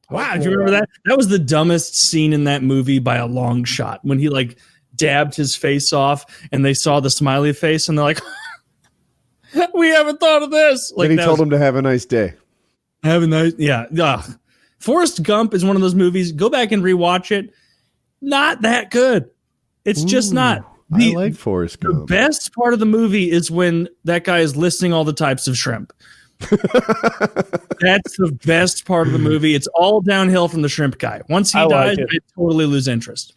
Wow, do you remember that? That was the dumbest scene in that movie by a long shot when he like dabbed his face off and they saw the smiley face and they're like, we haven't thought of this. Like, then he told him to have a nice day. Have a nice, yeah. Ugh. Forrest Gump is one of those movies. Go back and rewatch it. Not that good. It's just not. I like Forrest Gump. The best part of the movie is when that guy is listing all the types of shrimp. That's the best part of the movie. It's all downhill from the shrimp guy. Once he dies, I totally lose interest.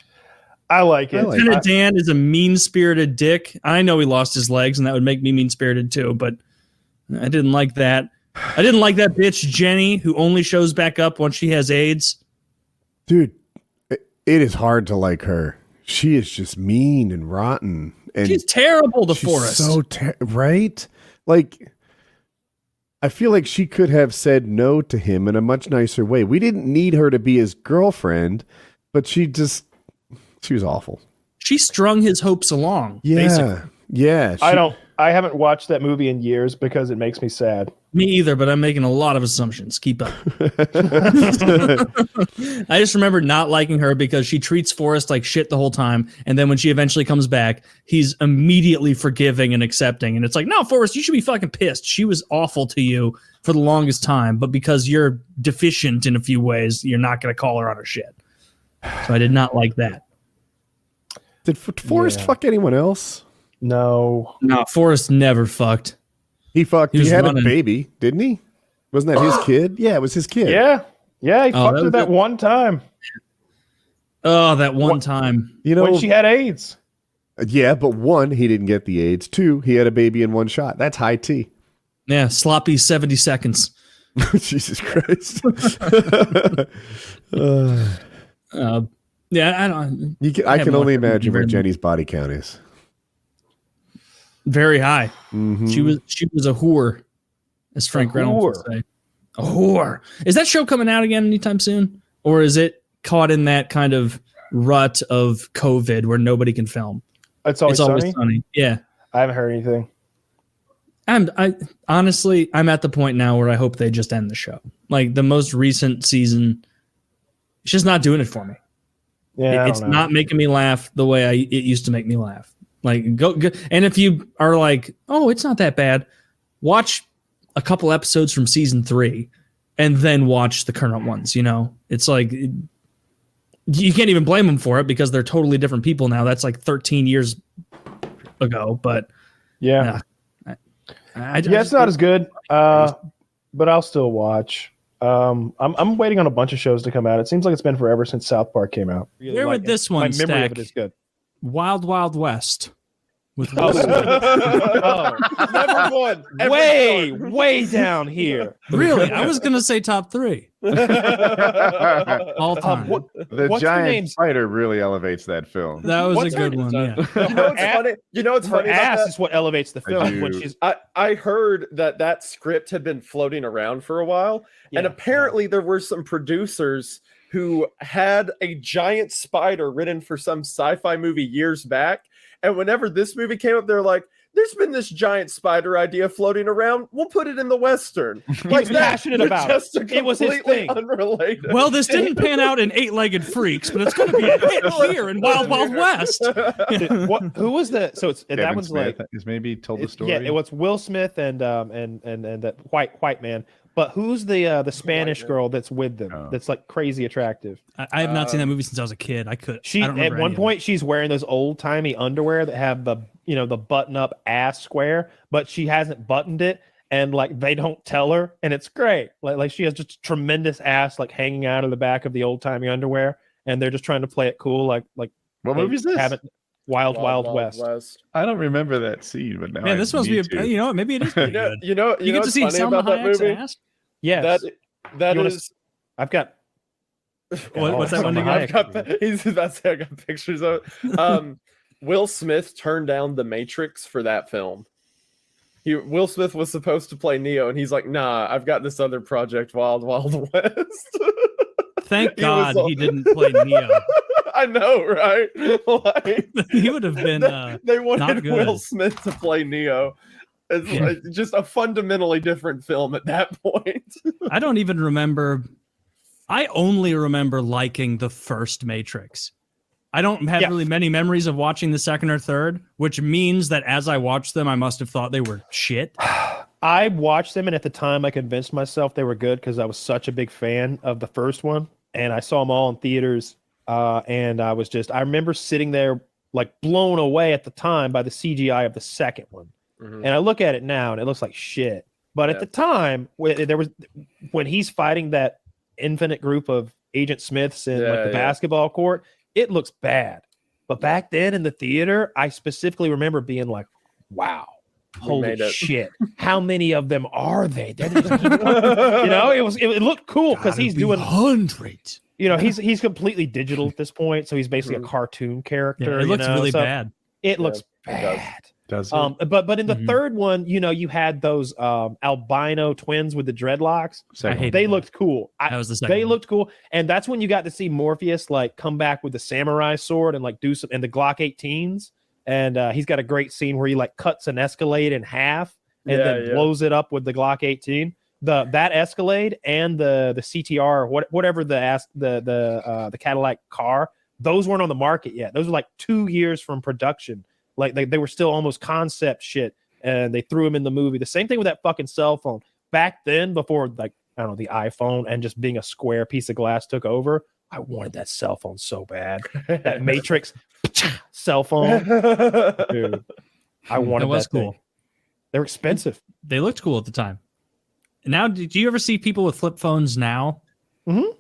I like it. Lieutenant Dan is a mean-spirited dick. I know he lost his legs, and that would make me mean-spirited too, but I didn't like that. I didn't like that bitch, Jenny, who only shows back up once she has AIDS. Dude, it is hard to like her. She is just mean and rotten. And she's terrible to Forrest. So right? Like, I feel like she could have said no to him in a much nicer way. We didn't need her to be his girlfriend, but she was awful. She strung his hopes along. Yeah. Basically. Yeah. I haven't watched that movie in years because it makes me sad. Me either, but I'm making a lot of assumptions. Keep up. I just remember not liking her because she treats Forrest like shit the whole time. And then when she eventually comes back, he's immediately forgiving and accepting. And it's like, no, Forrest, you should be fucking pissed. She was awful to you for the longest time. But because you're deficient in a few ways, you're not going to call her on her shit. So I did not like that. Did Forrest fuck anyone else? No. No, Forrest never fucked. He fucked. He had a baby, didn't he? Wasn't that his kid? Yeah, it was his kid. Yeah. Yeah, he fucked her that one time. Oh, that one time. You know, when she had AIDS. Yeah, but one, he didn't get the AIDS. Two, he had a baby in one shot. That's high tea. Yeah, sloppy 70 seconds. Jesus Christ. Yeah, I don't. I can only imagine what Jenny's body count is. Very high. Mm-hmm. She was a whore, as Frank Reynolds would say. A whore. Is that show coming out again anytime soon, or is it caught in that kind of rut of COVID where nobody can film? It's always sunny. Yeah, I haven't heard anything. I honestly, I'm at the point now where I hope they just end the show. Like the most recent season, it's just not doing it for me. Yeah, it's not making me laugh the way it used to make me laugh. Like go, and if you are like, oh, it's not that bad, watch a couple episodes from season 3, and then watch the current ones. You know, it's like you can't even blame them for it because they're totally different people now. That's like 13 years ago, but yeah, it's not as good. But I'll still watch. I'm waiting on a bunch of shows to come out. It seems like it's been forever since South Park came out. Really Where would this one stack? My memory of it is good. Wild Wild West. With number one. Way down here. Really? I was going to say top 3. All time. The giant spider really elevates that film. That was a good one. Yeah. You know what's funny? Her ass is what elevates the film. When she's... I heard that script had been floating around for a while, and apparently there were some producers who had a giant spider written for some sci-fi movie years back. And whenever this movie came up, they're like, there's been this giant spider idea floating around. We'll put it in the Western. Like passionate about it. It was his thing. Unrelated. Well, this didn't pan out in 8-Legged Freaks, but it's going to be a hit here in Wild Wild West. Who was the? So it's Kevin that one's Smith like is maybe told the story. Yeah, it was Will Smith and that white man. But who's the Spanish girl that's with them? Oh. That's like crazy attractive. I have not seen that movie since I was a kid. I don't at one point she's wearing those old timey underwear that have the button up ass square, but she hasn't buttoned it, and like they don't tell her, and it's great. Like she has just tremendous ass like hanging out of the back of the old timey underwear, and they're just trying to play it cool. Like what movie is this? Wild West. I don't remember that scene, but now this must be maybe it is pretty good. You get to see Salma Hayek's ass. Yes, that is. I've got. What's that one again? He's about to say I got pictures of it. Will Smith turned down The Matrix for that film. Will Smith was supposed to play Neo, and he's like, "Nah, I've got this other project, Wild Wild West." Thank God he didn't play Neo. I know, right? Like, he would have been. They wanted Will Smith to play Neo. It's like just a fundamentally different film at that point. I don't even remember. I only remember liking the first Matrix. I don't have really many memories of watching the second or third, which means that as I watched them, I must have thought they were shit. I watched them, and at the time, I convinced myself they were good because I was such a big fan of the first one, and I saw them all in theaters. And I remember sitting there like blown away at the time by the CGI of the second one. And I look at it now, and it looks like shit. But at the time, when he's fighting that infinite group of Agent Smiths in the basketball court, it looks bad. But back then in the theater, I specifically remember being like, wow, holy shit. How many of them are they? It looked cool because he's doing hundreds. He's completely digital at this point. So he's basically a cartoon character. It looks really bad. It looks bad. Does it? But in the third one, you had those albino twins with the dreadlocks. They looked cool. That was the second. They looked cool, and that's when you got to see Morpheus like come back with the samurai sword and like do some and the Glock 18s. And he's got a great scene where he like cuts an Escalade in half and then blows it up with the Glock 18. That Escalade and the CTR, whatever the Cadillac car, those weren't on the market yet. Those were like 2 years from production. Like they were still almost concept shit, and they threw them in the movie. The same thing with that fucking cell phone. Back then, before like I don't know the iPhone and just being a square piece of glass took over, I wanted that cell phone so bad. That Matrix cell phone, dude. I wanted that cool. They're expensive. They looked cool at the time. Now, did you ever see people with flip phones now? Mm-hmm.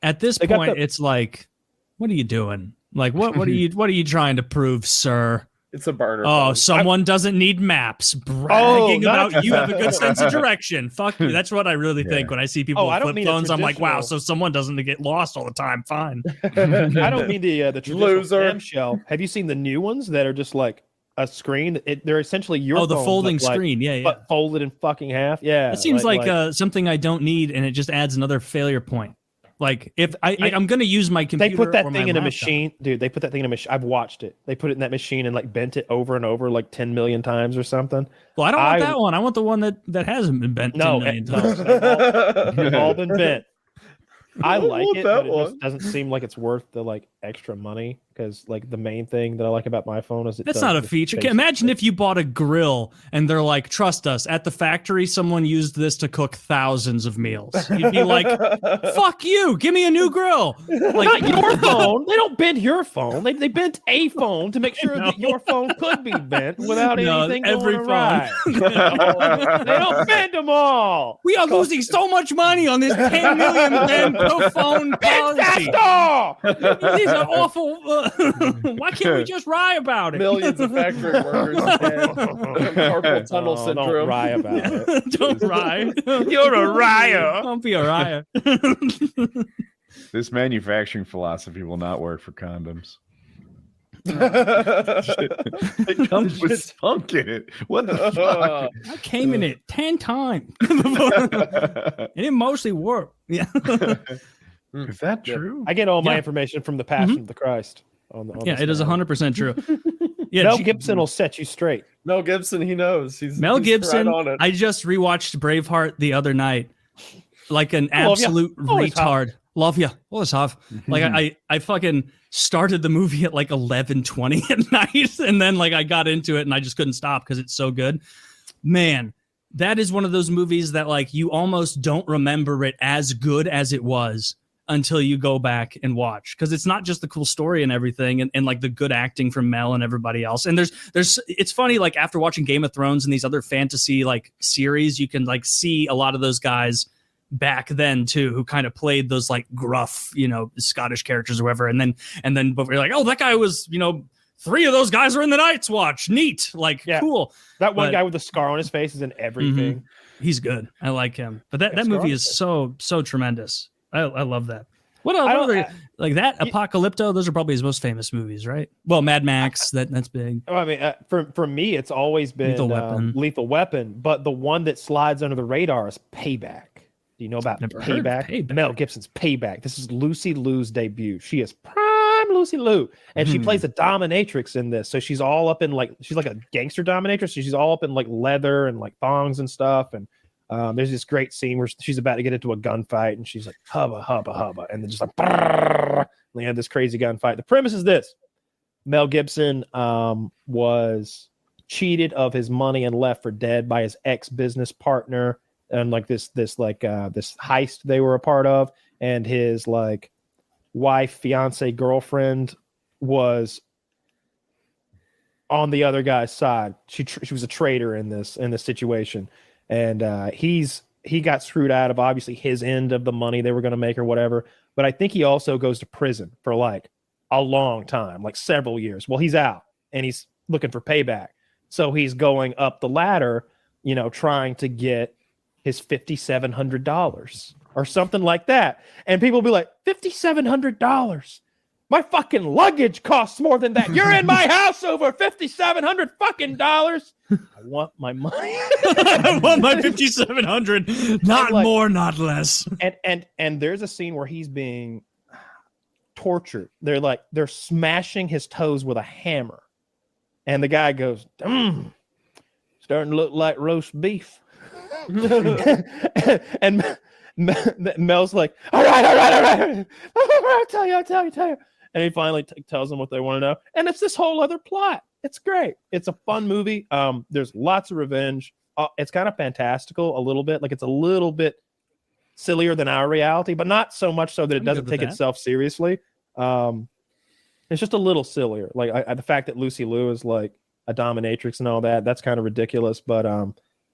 At this point, it's like, what are you doing? Like, what are you trying to prove, sir? It's a burner. Oh, phone. someone doesn't need maps. Bragging about you have a good sense of direction. Fuck you. That's what I really think when I see people with flip phones. I'm like, wow, so someone doesn't get lost all the time. Fine. I don't mean the traditional clamshell. Have you seen the new ones that are just like a screen? They're essentially your the folding screen. But folded in fucking half. Yeah. It seems like something I don't need, and it just adds another failure point. Like if I'm going to use my computer, they put that thing in a machine, dude. They put that thing in a machine. I've watched it. They put it in that machine and like bent it over and over like 10 million times or something. Well, I don't want that one. I want the one that hasn't been bent 10 million times. They've all been bent. I like it, but it just doesn't seem like it's worth the like extra money because like the main thing that I like about my phone is that's not a feature. Imagine if you bought a grill and they're like, trust us, at the factory someone used this to cook thousands of meals. You'd be like, fuck you, give me a new grill. Like not your phone. They don't bend your phone. They bent a phone to make sure that your phone could be bent without anything going awry. They don't bend them all. We are losing so much money on this 10 million bend per phone policy. These are awful. Why can't we just rye about it? Millions of factory workers carpal tunnel syndrome. Don't rye about it. Don't rye. You're a ryer. Don't be a ryer. This manufacturing philosophy will not work for condoms. It comes with spunk in it. What the fuck? I came in it 10 times. It didn't mostly work. Yeah. Is that true? I get all my information from the Passion of the Christ. It is 100% true. Yeah, Mel Gibson will set you straight. Mel Gibson, he knows. Mel he's Gibson. Right on it. I just rewatched Braveheart the other night, like an absolute retard. Love you. Always have. Like I fucking started the movie at like 11:20 at night, and then like I got into it and I just couldn't stop because it's so good. Man, that is one of those movies that like you almost don't remember it as good as it was until you go back and watch, because it's not just the cool story and everything and like the good acting from Mel and everybody else. And there's it's funny, like after watching Game of Thrones and these other fantasy like series, you can like see a lot of those guys back then too, who kind of played those like gruff, Scottish characters or whatever. And then but you're like, oh, that guy was, 3 of those guys are in the Night's Watch. Neat. Like, cool. That one guy with the scar on his face is in everything. Mm-hmm. He's good. I like him. But that movie is so tremendous. I love that. What else? Like that, Apocalypto, those are probably his most famous movies, right? Well, Mad Max, that's big. I mean, for me, it's always been Lethal Weapon. But the one that slides under the radar is Payback. Do you know about Payback? Mel Gibson's Payback. This is Lucy Liu's debut. She is prime Lucy Liu, and she plays a dominatrix in this. So she's all up in she's like a gangster dominatrix. So she's all up in like leather and like thongs and stuff. And There's this great scene where she's about to get into a gunfight and she's like, hubba, hubba, hubba. And then just like, brrr, and they had this crazy gunfight. The premise is this. Mel Gibson was cheated of his money and left for dead by his ex-business partner. And like this heist they were a part of. And his like wife, fiance, girlfriend was on the other guy's side. She was a traitor in this situation. And he got screwed out of obviously his end of the money they were going to make or whatever. But I think he also goes to prison for like a long time, like several years. Well, he's out and he's looking for payback. So he's going up the ladder, you know, trying to get his $5,700 or something like that. And people will be like, $5,700? My fucking luggage costs more than that. You're in my house over $5,700 fucking dollars. I want my money. I want my $5,700, not like, more, not less. And there's a scene where he's being tortured. They're smashing his toes with a hammer, and the guy goes, starting to look like roast beef. and Mel's like, all right. I'll tell you. And he finally tells them what they want to know. And it's this whole other plot. It's great. It's a fun movie. There's lots of revenge. It's kind of fantastical a little bit. Like it's a little bit sillier than our reality, but not so much so that it doesn't take itself seriously. It's just a little sillier. Like the fact that Lucy Liu is like a dominatrix and all that, that's kind of ridiculous. But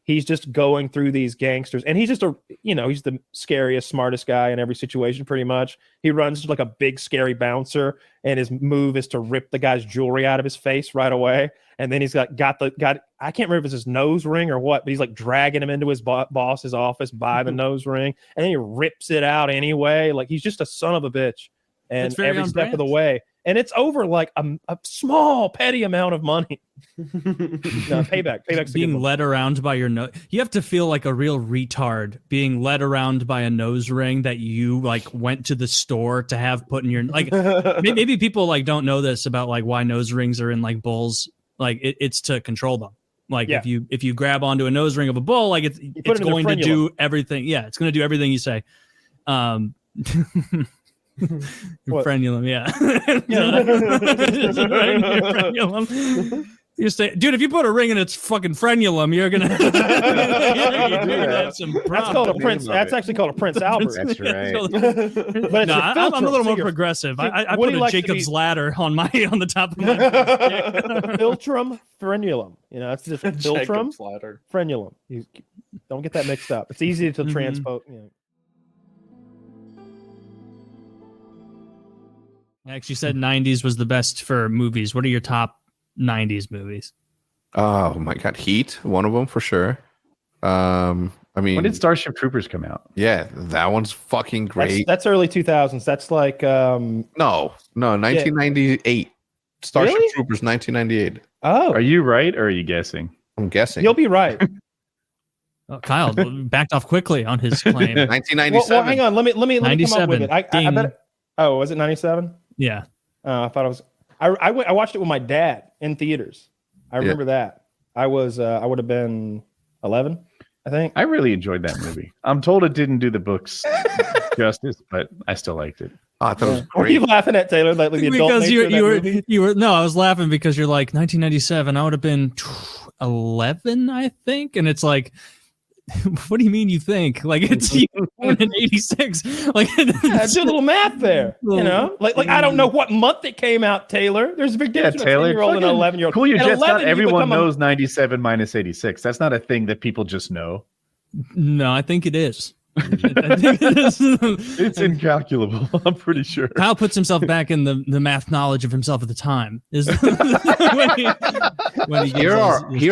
he's just going through these gangsters, and he's just he's the scariest, smartest guy in every situation, pretty much. He runs like a big, scary bouncer, and his move is to rip the guy's jewelry out of his face right away. And then he's got I can't remember if it's his nose ring or what, but he's like dragging him into his boss's office by the nose ring, and then he rips it out anyway. Like he's just a son of a bitch, and every step of the way. And it's over like a small, petty amount of money. No, payback's being led around by your nose. You have to feel like a real retard being led around by a nose ring that you like went to the store to have put in your like. Maybe people like don't know this about like why nose rings are in like bulls. Like it's to control them. Like if you grab onto a nose ring of a bull, like it's going to do everything. Yeah, it's going to do everything you say. Your frenulum, yeah. You say, dude, if you put a ring in its fucking frenulum, you're gonna have some problems. That's called a Prince. That's actually called a Prince Albert. That's right. But no, I'm a little more progressive. I put a Jacob's ladder on the top of my Philtrum frenulum. You know, that's just Philtrum frenulum. You don't get that mixed up. It's easy to transpose. You know. Actually, said 90s was the best for movies. What are your top 90s movies? Oh my God, Heat, one of them for sure. I mean, when did Starship Troopers come out? Yeah, that one's fucking great. That's early 2000s. That's like no, 1998. Yeah. Starship Troopers, 1998. Oh, are you right or are you guessing? I'm guessing. You'll be right. Oh, Kyle backed off quickly on his claim. 1997. Well, hang on. Let me come up with it. I bet. Oh, was it 97? Yeah. I thought it was. I watched it with my dad in theaters. I remember that. I would have been 11, I think. I really enjoyed that movie. I'm told it didn't do the books justice, but I still liked it. Oh, I thought it was great. Were you laughing at Taylor? Like the adult because you were. No, I was laughing because you're like 1997. I would have been 11, I think, and it's like. What do you mean you think? Like it's you born in 86. Like do a little math there. You know? Like I don't know what month it came out, Taylor. There's a big difference between a 10-year-old and an 11-year-old. Cool your jets. Not everyone knows 97 minus 86. That's not a thing that people just know. No, I think it is. I think it is. It's incalculable. I'm pretty sure. Kyle puts himself back in the math knowledge of himself at the time. Here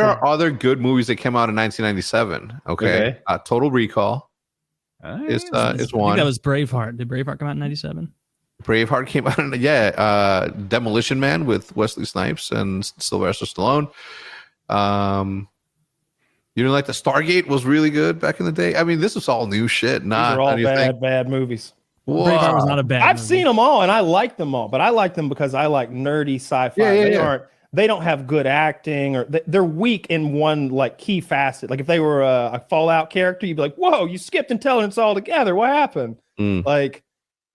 are other good movies that came out in 1997. Okay. Total Recall is one. I think that was Braveheart. Did Braveheart come out in 97? Braveheart came out in Demolition Man with Wesley Snipes and Sylvester Stallone. You know, like the Stargate was really good back in the day. I mean, this is all new shit. These are all bad movies. Braveheart was not a bad I've seen them all, and I like them all, but I like them because I like nerdy sci-fi. they don't have good acting, or they're weak in one like key facet. Like if they were a Fallout character, you'd be like, whoa, you skipped intelligence altogether. What happened? Like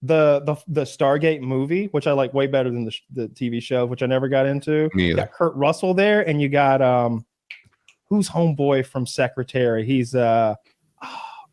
the Stargate movie, which I like way better than the TV show, which I never got into. You got Kurt Russell there, and you got who's homeboy from Secretary? He's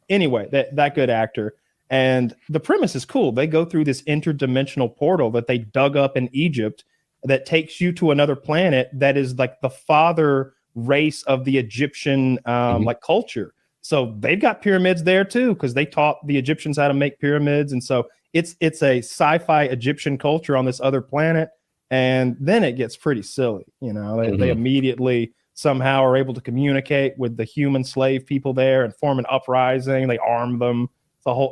anyway, that good actor. And the premise is cool. They go through this interdimensional portal that they dug up in Egypt that takes you to another planet that is like the father race of the Egyptian like culture. So they've got pyramids there too, because they taught the Egyptians how to make pyramids. And so it's a sci-fi Egyptian culture on this other planet. And then it gets pretty silly. You know, they immediately somehow are able to communicate with the human slave people there and form an uprising. They arm them.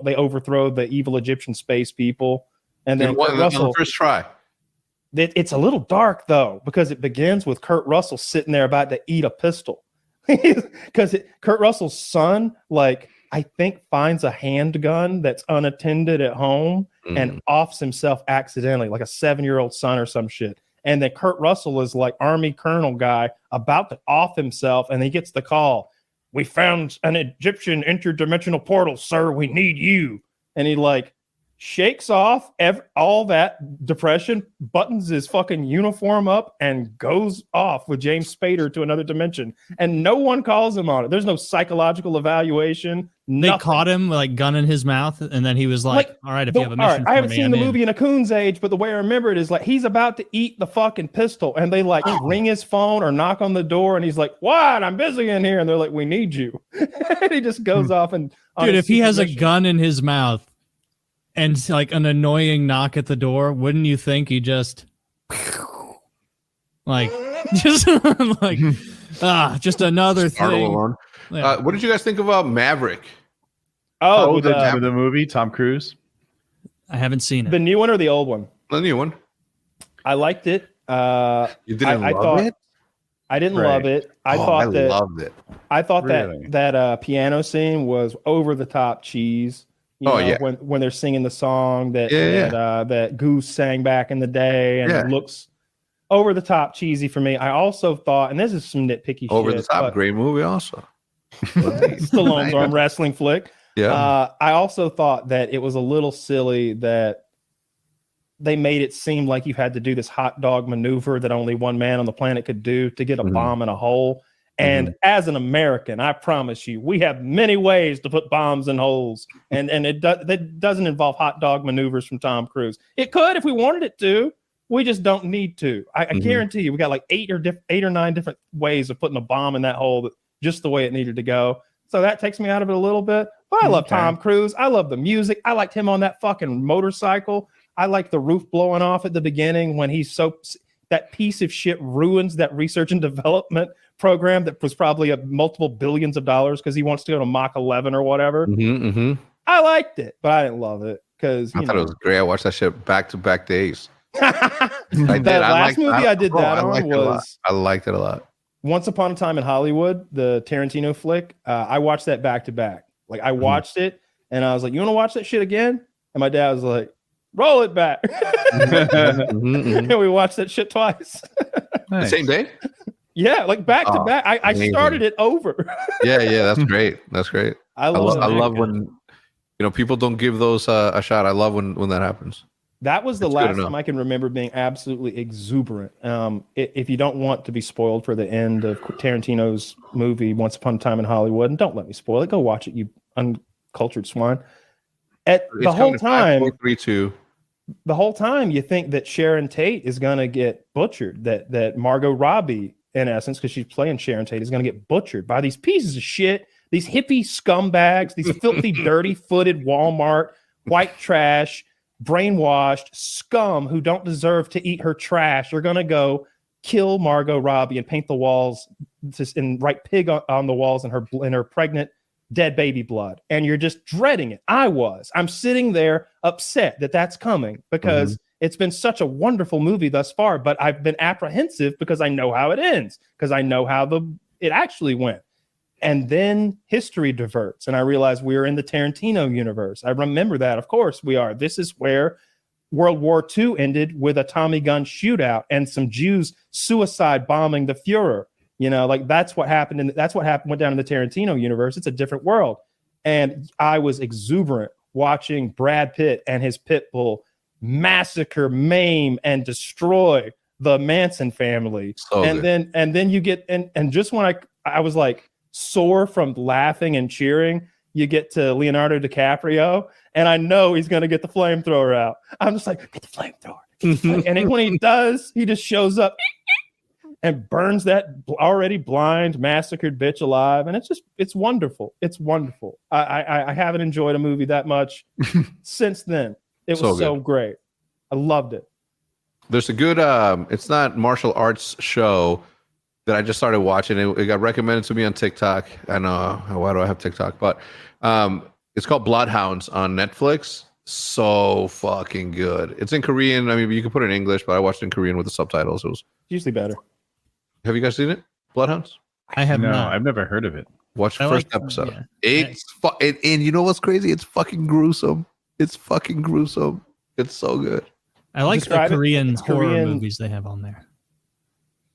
They overthrow the evil Egyptian space people. And then Kurt Russell, the first try. It's a little dark though, because it begins with Kurt Russell sitting there about to eat a pistol. Because Kurt Russell's son, like, I think finds a handgun that's unattended at home and offs himself accidentally, like a 7-year-old son or some shit. And then Kurt Russell is like Army Colonel guy about to off himself, and he gets the call. We found an Egyptian interdimensional portal, sir. We need you. And he like shakes off all that depression, buttons his fucking uniform up, and goes off with James Spader to another dimension. And no one calls him on it. There's no psychological evaluation. They caught him like gun in his mouth, and then he was like, all right, if you have a mission, I haven't seen the movie in a coon's age, but the way I remember it is like he's about to eat the fucking pistol, and they like ring his phone or knock on the door, and he's like, what? I'm busy in here. And they're like, we need you. And he just goes off and dude, if he has a gun in his mouth and like an annoying knock at the door, wouldn't you think he just like just like just another thing? Yeah. What did you guys think about Maverick? Oh, the movie, Tom Cruise. I haven't seen it. The new one or the old one? The new one. I liked it. You didn't love it? I didn't love it. I loved it. I thought that piano scene was over the top cheese. You know, when they're singing the song that Goose sang back in the day, and it looks over the top cheesy for me. I also thought, and this is some nitpicky over shit. The top, great movie also. Stallone's arm wrestling flick. Yeah. I also thought that it was a little silly that they made it seem like you had to do this hot dog maneuver that only one man on the planet could do to get a bomb in a hole. And as an American, I promise you, we have many ways to put bombs in holes. And that doesn't involve hot dog maneuvers from Tom Cruise. It could if we wanted it to. We just don't need to. I guarantee you, we got like 8 or 9 different ways of putting a bomb in that hole, just the way it needed to go. So that takes me out of it a little bit. But I love Tom Cruise. I love the music. I liked him on that fucking motorcycle. I like the roof blowing off at the beginning when he's that piece of shit ruins that research and development program that was probably multiple billions of dollars because he wants to go to Mach 11 or whatever. I liked it, but I didn't love it because I thought it was great. I watched that shit back to back days. The last movie I did that on was I liked it a lot. Once Upon a Time in Hollywood, the Tarantino flick. I watched that back to back. Like I watched it and I was like, "You want to watch that shit again?" And my dad was like, "Roll it back." And we watched that shit twice. The same day? Yeah, like back to back. I started it over. yeah, that's great. That's great. I love when people don't give those a shot. I love when that happens. That was the last time I can remember being absolutely exuberant. If you don't want to be spoiled for the end of Tarantino's movie Once Upon a Time in Hollywood, and don't let me spoil it, go watch it, you uncultured swine. The whole time, 5, 4, 3, 2. The whole time you think that Sharon Tate is going to get butchered, that Margot Robbie, in essence, because she's playing Sharon Tate, is going to get butchered by these pieces of shit, these hippie scumbags, these filthy, dirty-footed Walmart, white trash, brainwashed scum who don't deserve to eat her trash are going to go kill Margot Robbie and paint the walls and write pig on the walls in her pregnant dead baby blood. And you're just dreading it. I'm sitting there upset that that's coming because it's been such a wonderful movie thus far, but I've been apprehensive because I know how it ends, because I know how it actually went. And then history diverts, and I realize we're in the Tarantino universe. I remember that, of course, we are. This is where World War II ended with a Tommy gun shootout and some Jews suicide bombing the Fuhrer. You know, like that's what happened. And that's what went down in the Tarantino universe. It's a different world. And I was exuberant watching Brad Pitt and his pit bull massacre, maim, and destroy the Manson family. So and good. then you get, and just when I was like sore from laughing and cheering, you get to Leonardo DiCaprio, and I know he's going to get the flamethrower out. I'm just like, get the flamethrower. And then when he does, he just shows up and burns that already blind, massacred bitch alive. And it's wonderful. It's wonderful. I haven't enjoyed a movie that much since then. It was so great. I loved it. There's a good, it's not martial arts show that I just started watching. It got recommended to me on TikTok. I know, why do I have TikTok? But it's called Bloodhounds on Netflix. So fucking good. It's in Korean. I mean, you can put it in English, but I watched it in Korean with the subtitles. It was usually better. Have you guys seen it? Bloodhounds? I have no, not. I've never heard of it. Watch the first episode. Yeah. And you know what's crazy? It's fucking gruesome. It's fucking gruesome. It's so good. I like the Korean horror Korean movies they have on there.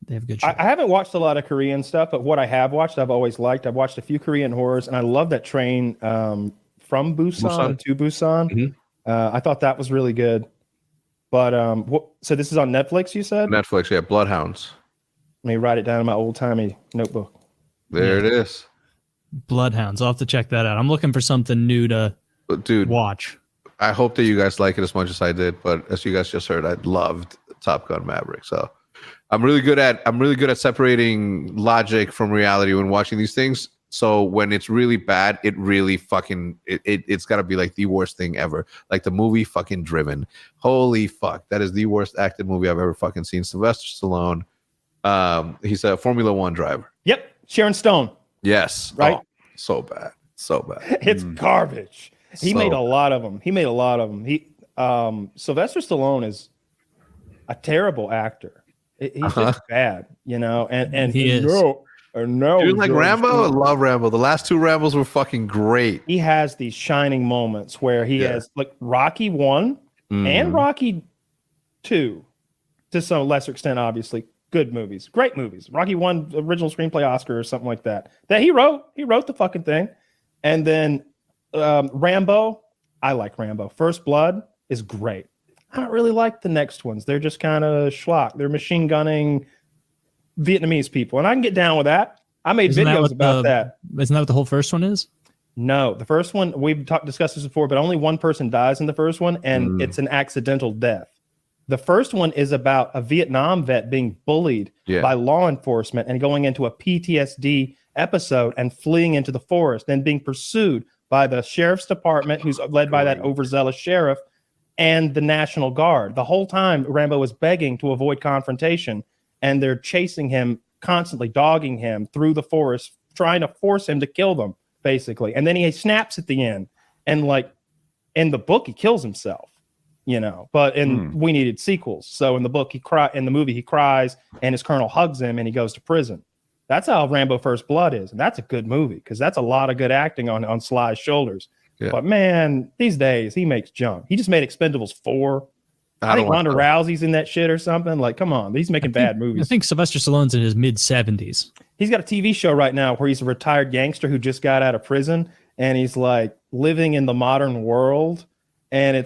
They have good shit. I haven't watched a lot of Korean stuff, but what I have watched, I've always liked. I've watched a few Korean horrors, and I love that train from Busan to Busan. Mm-hmm. I thought that was really good. But so this is on Netflix, you said? Netflix, yeah. Bloodhounds. Let me write it down in my old-timey notebook. There it is. Bloodhounds. I'll have to check that out. I'm looking for something new to watch. I hope that you guys like it as much as I did, but as you guys just heard, I loved Top Gun Maverick. So I'm really good at separating logic from reality when watching these things. So when it's really bad, it really fucking it's got to be like the worst thing ever. Like the movie fucking Driven. Holy fuck, that is the worst acted movie I've ever fucking seen. Sylvester Stallone. He's a Formula One driver. Yep, Sharon Stone. Yes. Right. Oh, so bad. It's garbage. He made a lot of them. Sylvester Stallone is a terrible actor. He's just bad, you know. And he is. No. Dude, like Rambo, I love Rambo. The last two Rambos were fucking great. He has these shining moments where he has like Rocky 1 and Rocky 2, to some lesser extent, obviously. Good movies, great movies. Rocky 1 original screenplay Oscar or something like that. That he wrote the fucking thing. And then Rambo, I like Rambo. First Blood is great. I don't really like the next ones. They're just kind of schlock. They're machine gunning Vietnamese people, and I can get down with that. I made videos about that. Isn't that what the whole first one is? No, the first one, we've discussed this before, but only one person dies in the first one, and it's an accidental death. The first one is about a Vietnam vet being bullied by law enforcement and going into a PTSD episode and fleeing into the forest, then being pursued by the sheriff's department, who's led by that overzealous sheriff, and the National Guard. The whole time, Rambo was begging to avoid confrontation, and they're chasing him constantly, dogging him through the forest, trying to force him to kill them, basically. And then he snaps at the end. And like in the book, he kills himself, you know, but we needed sequels. So in the book, in the movie, he cries and his colonel hugs him and he goes to prison. That's how Rambo First Blood is. And that's a good movie because that's a lot of good acting on Sly's shoulders. Yeah. But man, these days he makes junk. He just made Expendables 4. I think Ronda Rousey's in that shit or something. Like, come on, he's making bad movies. I think Sylvester Stallone's in his mid-70s. He's got a TV show right now where he's a retired gangster who just got out of prison, and he's like living in the modern world. And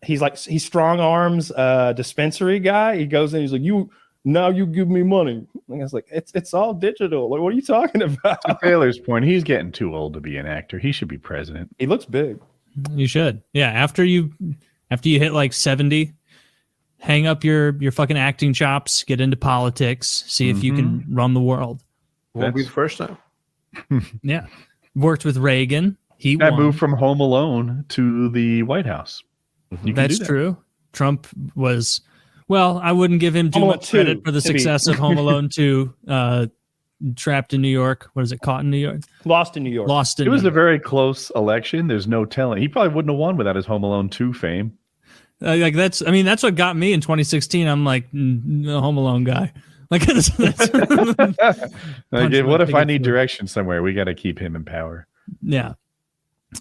he's strong arms dispensary guy. He goes in, he's like, you give me money. And I was like, it's all digital. Like, what are you talking about? To Taylor's point, he's getting too old to be an actor. He should be president. He looks big. You should. Yeah, after you hit like 70. Hang up your fucking acting chops, get into politics, see if you can run the world. Won't be the first time. Yeah. Worked with Reagan. He moved from Home Alone to the White House. That's true. Trump was, well, I wouldn't give him too much credit for the success of Home Alone 2. Trapped in New York. What is it? Caught in New York? Lost in New York. It was a very close election. There's no telling. He probably wouldn't have won without his Home Alone 2 fame. That's what got me in 2016. I'm like the Home Alone guy. Like, what if I need direction somewhere? We got to keep him in power. Yeah.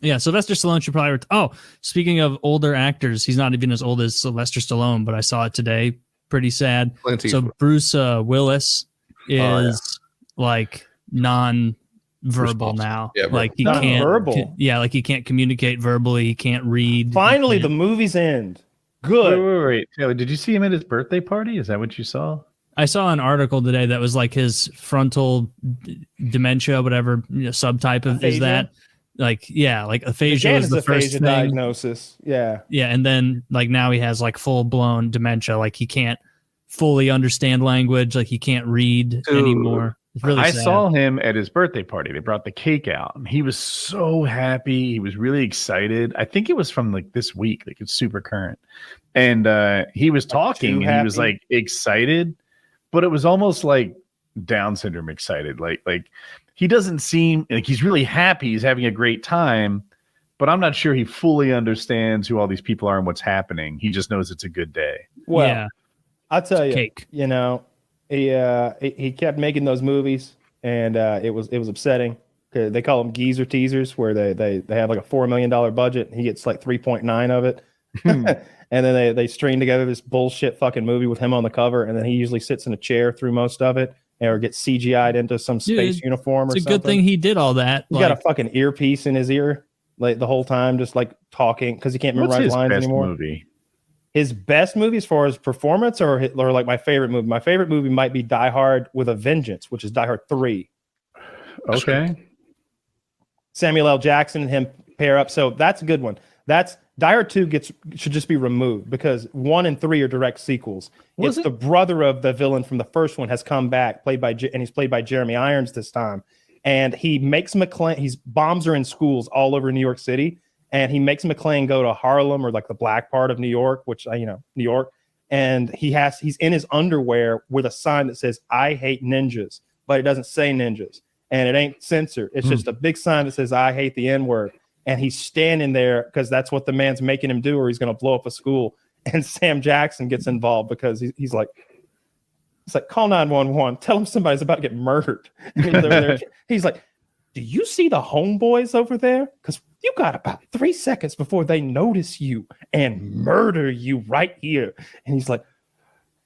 Yeah, Sylvester Stallone should probably. Speaking of older actors, he's not even as old as Sylvester Stallone, but I saw it today. Pretty sad. Plenty. So Bruce Willis is like non-verbal now. Yeah, like he non-verbal. can't. Verbal. Yeah, like he can't communicate verbally. He can't read. Finally, the movies end. Good. Wait. Taylor, did you see him at his birthday party? Is that what you saw? I saw an article today that was like his frontal dementia, whatever subtype of is that. Like aphasia is the first thing. Diagnosis. Yeah. Yeah, and then like now he has like full blown dementia. Like he can't fully understand language. Like he can't read anymore. It's really sad. saw him at his birthday party. They brought the cake out, and he was so happy. He was really excited. I think it was from like this week. Like it's super current, and he was talking, and he was like excited, but it was almost like Down syndrome excited. Like he doesn't seem like he's really happy. He's having a great time, but I'm not sure he fully understands who all these people are and what's happening. He just knows it's a good day. Well, yeah. I'll tell you, Cake. you know, he kept making those movies, and it was upsetting. They call them geezer teasers, where they have like a $4 million budget, and he gets like 3.9 of it. And then they string together this bullshit fucking movie with him on the cover, and then he usually sits in a chair through most of it, or gets CGI'd into some space uniform or something. It's a good thing he did all that. He's got a fucking earpiece in his ear like the whole time, just like talking, because he can't memorize lines anymore. Movie? His best movie as far as performance, or like my favorite movie? My favorite movie might be Die Hard with a Vengeance, which is Die Hard 3. Okay. Samuel L. Jackson and him pair up. So that's a good one. That's Die Hard 2 should just be removed, because 1 and 3 are direct sequels. The brother of the villain from the first one has come back, and he's played by Jeremy Irons this time. And he makes McClane, bombs are in schools all over New York City, and he makes McClane go to Harlem, or like the black part of New York, which, New York. And he's in his underwear with a sign that says, "I hate ninjas," but it doesn't say ninjas, and it ain't censored. It's just a big sign that says, "I hate the N-word." And he's standing there because that's what the man's making him do, or he's going to blow up a school. And Sam Jackson gets involved because he's like, it's like, "Call 911. Tell him somebody's about to get murdered." And he's like, "Do you see the homeboys over there? Because you got about 3 seconds before they notice you and murder you right here." And he's like,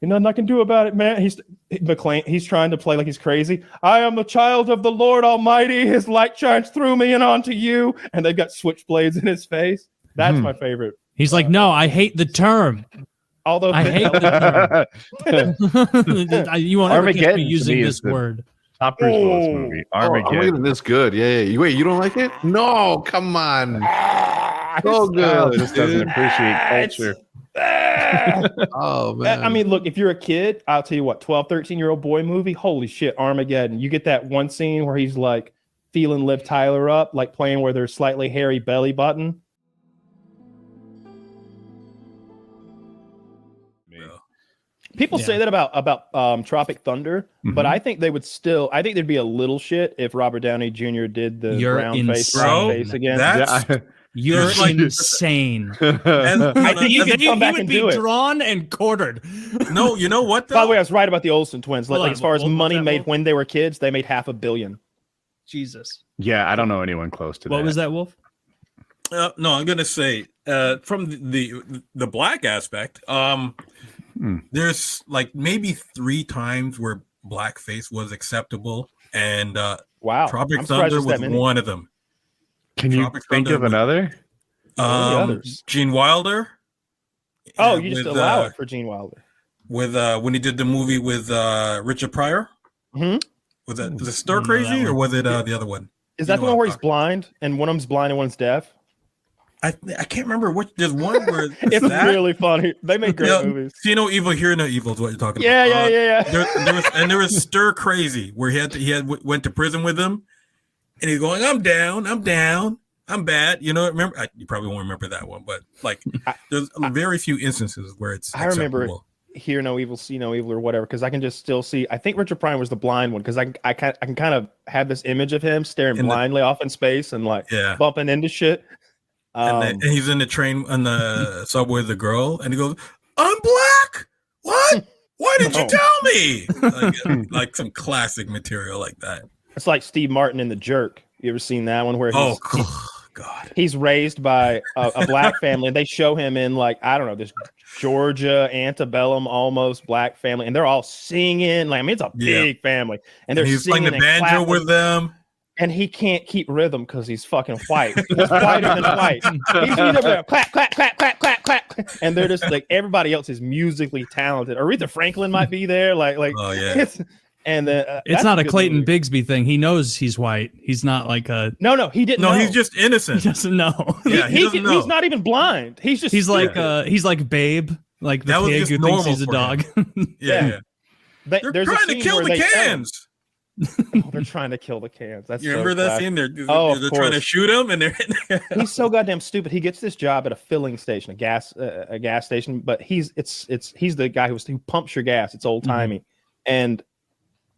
"Ain't nothing I can do about it, man." McClane, he's trying to play like he's crazy. "I am the child of the Lord Almighty. His light shines through me and onto you." And they've got switchblades in his face. That's my favorite. He's like, "No, I hate the term. Although I hate the term." You won't ever catch me using this word. Top Bruce Willis movie. Armageddon. This good. Yeah. Wait, you don't like it? No, come on. So good. Just doesn't appreciate culture. Oh man. I mean, look, if you're a kid, I'll tell you what, 12, 13-year-old boy movie, holy shit, Armageddon. You get that one scene where he's like feeling Liv Tyler up, like playing where there's slightly hairy belly button. People say that about Tropic Thunder, but I think there'd be a little shit if Robert Downey Jr. did the brown face again. You're insane. And I think he would be drawn and quartered. No, you know what? Though? By the way, I was right about the Olsen twins. As far as money made when they were kids, they made $500 million. Jesus. Yeah, I don't know anyone close to that. What was that, Wolf? No, I'm gonna say from the black aspect. There's like maybe 3 times where blackface was acceptable, and Tropic Thunder was one of them. Can you think of another? Gene Wilder. Oh, you just allow it for Gene Wilder. With when he did the movie with Richard Pryor. Mm-hmm. Was it Stir Crazy, or was it the other one? Is that the one where he's blind and one of them's blind and one's deaf? I can't remember which. There's one where it's really funny. They make great movies. See no evil, hear no evil is what you're talking about. Yeah. There was Stir Crazy, where he went to prison with him, and he's going, "I'm down, I'm bad." You know, remember? You probably won't remember that one, but like, there's very few instances where it's. I remember hear no evil, see no evil, or whatever, because I can just still see. I think Richard Pryor was the blind one, because I can kind of have this image of him staring blindly off in space and like bumping into shit. And he's in the train on the subway with the girl, and he goes, "I'm black. What? Why did you tell me?" Like some classic material like that. It's like Steve Martin in The Jerk. You ever seen that one where God. He's raised by a black family, and they show him in like, I don't know, this Georgia antebellum almost black family, and they're all singing. Like, I mean, it's a big family, and they're he's singing playing the banjo clapping, with them. and he can't keep rhythm because he's fucking white. He's whiter than white. He's over there, clap, clap, clap, clap, clap, clap, and they're just like, everybody else is musically talented. Aretha Franklin might be there, like, oh yeah. It's not a Clayton movie. Bigsby thing. He knows he's white. He's not like a. No, he didn't. No, know. he's just innocent. He doesn't know. Yeah, he doesn't know. He's not even blind. He's just. He's like Babe, like the That was pig just who thinks normal he's a for dog. Yeah. There's They're a trying to scene kill where the they- cans. They're trying to kill the cans. That's You so remember that classic. scene? They're of trying to course. shoot him, and they're He's so goddamn stupid. He gets this job at a filling station, a gas station, but he's the guy who pumps your gas. It's old timey, and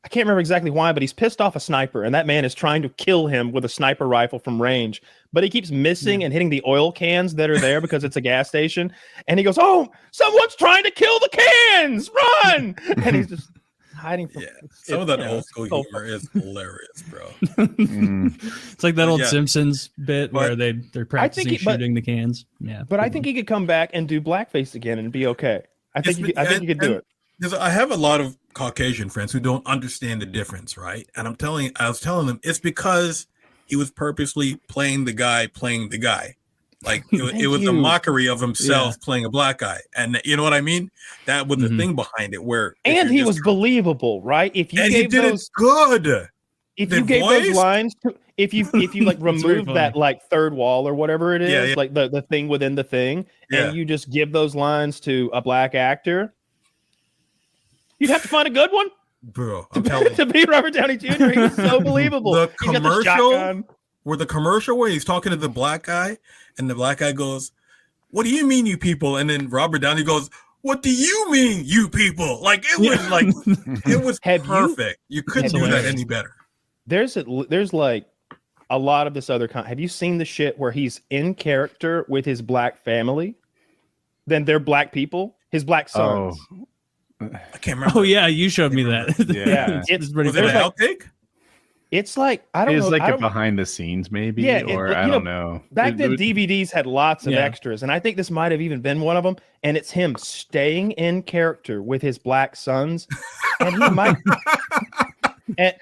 I can't remember exactly why, but he's pissed off a sniper, and that man is trying to kill him with a sniper rifle from range, but he keeps missing and hitting the oil cans that are there because it's a gas station, and he goes, "Oh, someone's trying to kill the cans! Run!" And he's just hiding from. Some of that old school humor is hilarious, bro. It's like that old Simpsons bit where they're practicing shooting the cans. Yeah, but I think he could come back and do blackface again and be okay. I think he could do it. Because I have a lot of Caucasian friends who don't understand the difference, right? And I was telling them it's because he was purposely playing the guy. Like it was a mockery of himself playing a black guy, and you know what I mean. That was the thing behind it. And he was believable, right? If you gave those good, if you gave those lines, if you like remove that like third wall or whatever it is, like the thing within the thing, and you just give those lines to a black actor. You'd have to find a good one, bro. I'm telling you, to be Robert Downey Jr. He's so believable. The commercial where he's talking to the black guy, and the black guy goes, "What do you mean, you people?" And then Robert Downey goes, "What do you mean, you people?" Like it was like it was perfect. You couldn't do that any better. There's like a lot of this other have you seen the shit where he's in character with his black family? Then they're black people, his black sons. I can't remember. Oh yeah, you showed me that. Yeah, it's pretty. Was it an outtake? It's like I don't know. It's like a behind the scenes, maybe. Yeah, or I don't know. Back then, DVDs had lots of extras, and I think this might have even been one of them. And it's him staying in character with his black sons, and he might.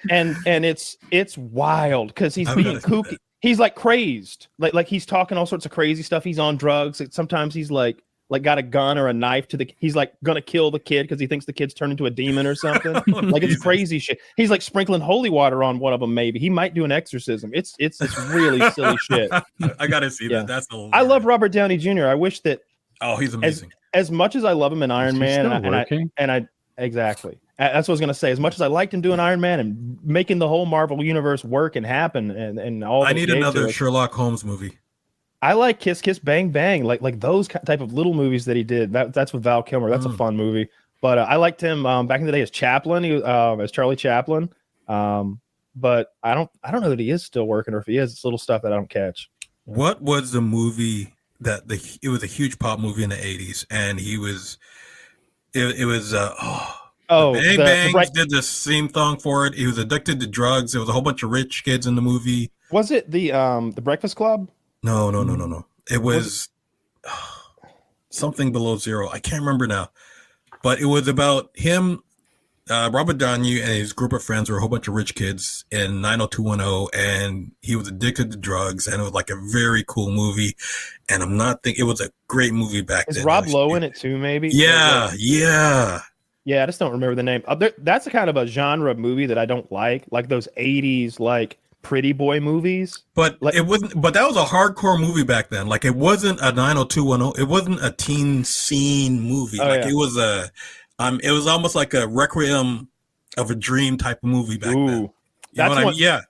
and it's wild because he's being kooky. He's like crazed, like he's talking all sorts of crazy stuff. He's on drugs. Sometimes he's like got a gun or a knife he's like gonna kill the kid because he thinks the kid's turned into a demon or something. Like it's crazy shit. He's like sprinkling holy water on one of them. Maybe he might do an exorcism. It's really silly shit. I gotta see that. That's hilarious. I love Robert Downey Jr. I wish that. Oh, he's amazing. As much as I love him in Iron Man, and I exactly. That's what I was gonna say. As much as I liked him doing Iron Man and making the whole Marvel universe work and happen, and all. I need another Sherlock Holmes movie. I like Kiss Kiss Bang Bang, like those type of little movies that he did. That's with Val Kilmer. That's a fun movie. But I liked him back in the day as Chaplin. He as Charlie Chaplin. But I don't know that he is still working, or if he is, it's little stuff that I don't catch. What was the movie that it was a huge pop movie in the 80s, and he was Bang Bang did the same thing for it. He was addicted to drugs. There was a whole bunch of rich kids in the movie. Was it the Breakfast Club? No. It was something below zero. I can't remember now, but it was about him, Robert Downey, and his group of friends were a whole bunch of rich kids in 90210, and he was addicted to drugs, and it was like a very cool movie. And I'm not thinking it was a great movie back then. Is Rob Lowe in it too? Maybe. Yeah. Yeah, I just don't remember the name. That's a kind of a genre movie that I don't like those 80s like pretty boy movies. But it wasn't. But that was a hardcore movie back then. Like it wasn't a 90210. It wasn't a teen scene movie. It was a. It was almost like a Requiem of a Dream type of movie back then. You know what I mean? Yeah.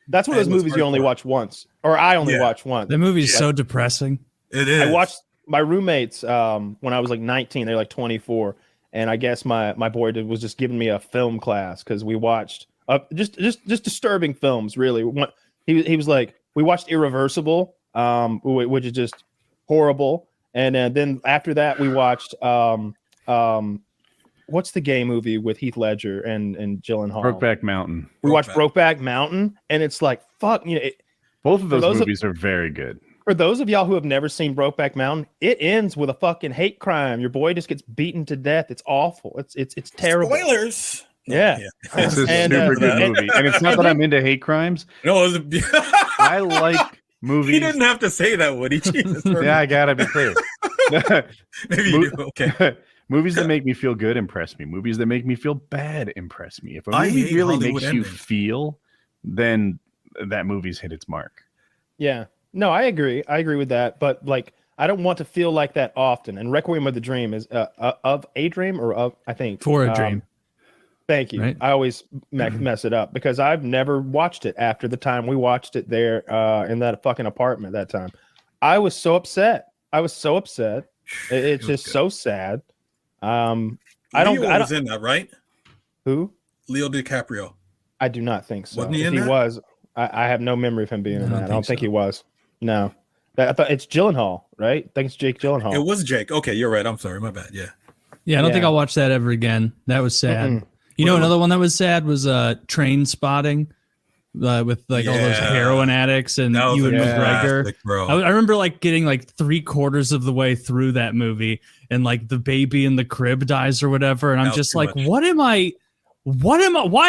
That's one of those movies you only watch once, or I only watch once. The movie's so depressing. It is. I watched my roommates when I was like 19. They're like 24. And I guess my boy was just giving me a film class because we watched just disturbing films. Really, he was like, we watched Irreversible, which is just horrible. And then after that, we watched what's the gay movie with Heath Ledger and Gyllenhaal? Brokeback Mountain. We watched Brokeback Mountain, and it's like fuck. Both of those movies are very good. For those of y'all who have never seen Brokeback Mountain, it ends with a fucking hate crime. Your boy just gets beaten to death. It's awful. It's terrible. Spoilers. Yeah. It's a super good movie. And it's not that I'm into hate crimes. No, I like movies. He didn't have to say that, Woody. Jesus. Yeah, I gotta be clear. Maybe you do. Okay. Movies that make me feel good impress me. Movies that make me feel bad impress me. If a I movie hate really Hollywood makes you endings. feel, then that movie's hit its mark. Yeah. No, I agree. I agree with that. But like, I don't want to feel like that often. And Requiem of the Dream is of a dream or of, I think. For a Dream. Thank you. Right? I always mess it up because I've never watched it after the time we watched it there in that fucking apartment that time. I was so upset. It's just so sad. I was in that, right? Who? Leo DiCaprio. I do not think so. Wasn't he If in he that? was, I have no memory of him being in that. I don't think he was. No. I thought it's Gyllenhaal, right? I think it's Jake Gyllenhaal. It was Jake. Okay, you're right. I'm sorry. My bad. Yeah. Yeah, I don't think I'll watch that ever again. That was sad. Mm-mm. You know, another one that was sad was Train Spotting with like all those heroin addicts and That was Ewan a McGregor. classic, bro. I remember like getting like 3/4 of the way through that movie and like the baby in the crib dies or whatever. And I'm That was just too like, much. why